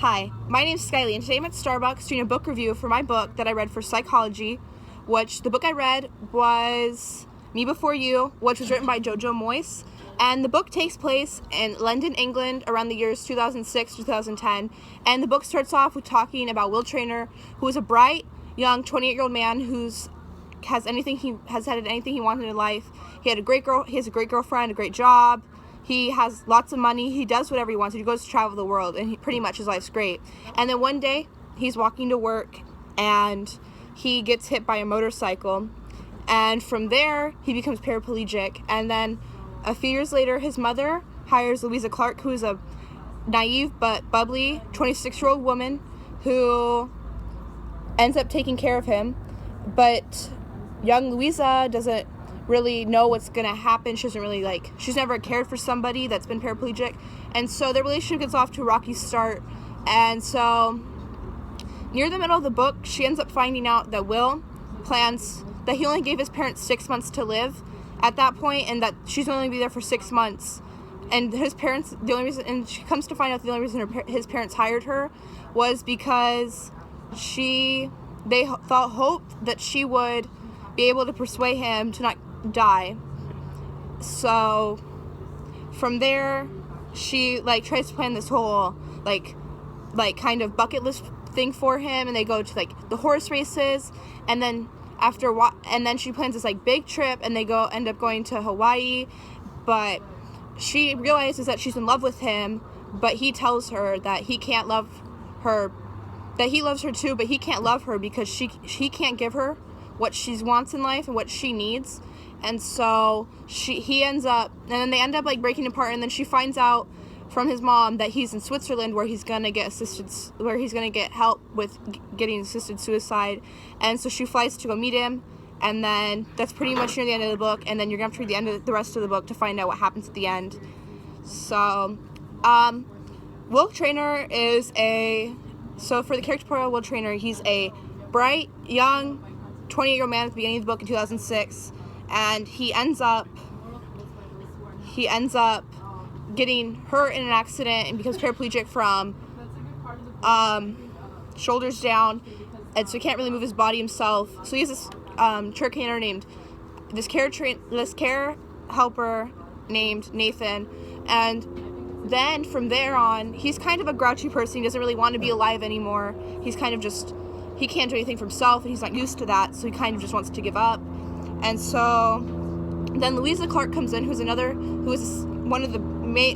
Hi, my name's Skylee, and today I'm at Starbucks doing a book review for my book that I read for psychology, which the book I read was Me Before You, which was written by Jojo Moyes, and the book takes place in London, England, around the years 2006 to 2010, and the book starts off with talking about Will Traynor, who is a bright, young 28-year-old man who's has had anything he wanted in life. He has a great girlfriend, a great job. He has lots of money. He does whatever he wants. He goes to travel the world, and pretty much his life's great. And then one day, he's walking to work, and he gets hit by a motorcycle. And from there, he becomes paraplegic. And then a few years later, his mother hires Louisa Clark, who is a naive but bubbly 26-year-old woman who ends up taking care of him. But young Louisa doesn't really know what's going to happen. She's never cared for somebody that's been paraplegic. And so their relationship gets off to a rocky start. And so near the middle of the book, she ends up finding out that Will plans that he only gave his parents 6 months to live at that point, and that she's only going to be there for 6 months. And his parents, and she comes to find out the only reason his parents hired her was because they hoped that she would be able to persuade him to not die. So from there, she tries to plan this whole kind of bucket list thing for him, and they go to the horse races, and then she plans this big trip, and they end up going to Hawaii. But she realizes that she's in love with him, but he tells her that he can't love her, that he loves her too, but he can't love her because he can't give her what she wants in life and what she needs. And so he ends up, and then they end up breaking apart, and then she finds out from his mom that he's in Switzerland, where he's gonna get help with getting assisted suicide. And so she flies to go meet him, and then that's pretty much near the end of the book. And then you're gonna have to read the rest of the book to find out what happens at the end. So, Will Traynor for the character portrayal of Will Traynor, he's a bright, young, 28-year-old man at the beginning of the book in 2006, and he ends up getting hurt in an accident and becomes paraplegic from shoulders down, and so he can't really move his body himself. So he has this care named this care helper named Nathan, and then from there on, he's kind of a grouchy person. He doesn't really want to be alive anymore. He's kind of he can't do anything for himself, and he's not used to that, so he kind of just wants to give up. And so then Louisa Clark comes in, who is one of the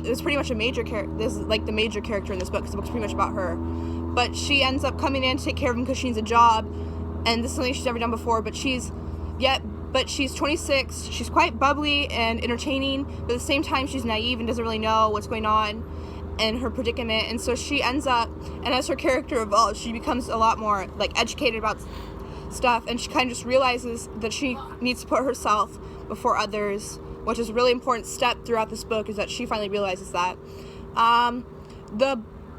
is pretty much a major character. This is the major character in this book, because the book's pretty much about her. But she ends up coming in to take care of him because she needs a job, and this is something she's never done before. But she's 26. She's quite bubbly and entertaining, but at the same time she's naive and doesn't really know what's going on in her predicament. And so she ends up, and as her character evolves, she becomes a lot more educated about stuff, and she kind of just realizes that she needs to put herself before others, which is a really important step throughout this book, is that she finally realizes that.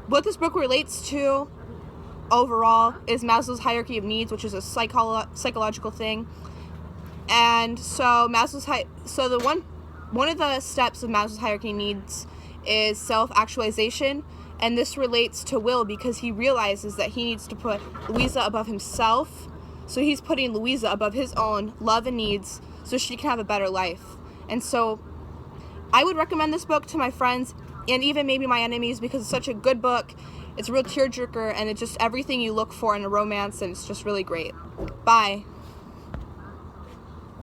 What this book relates to overall is Maslow's hierarchy of needs, which is a psychological thing. And so one of the steps of Maslow's hierarchy of needs is self-actualization, and this relates to Will because he realizes that he needs to put Louisa above himself. So he's putting Louisa above his own love and needs so she can have a better life. And so I would recommend this book to my friends and even maybe my enemies because it's such a good book. It's a real tearjerker, and it's just everything you look for in a romance, and it's just really great. Bye.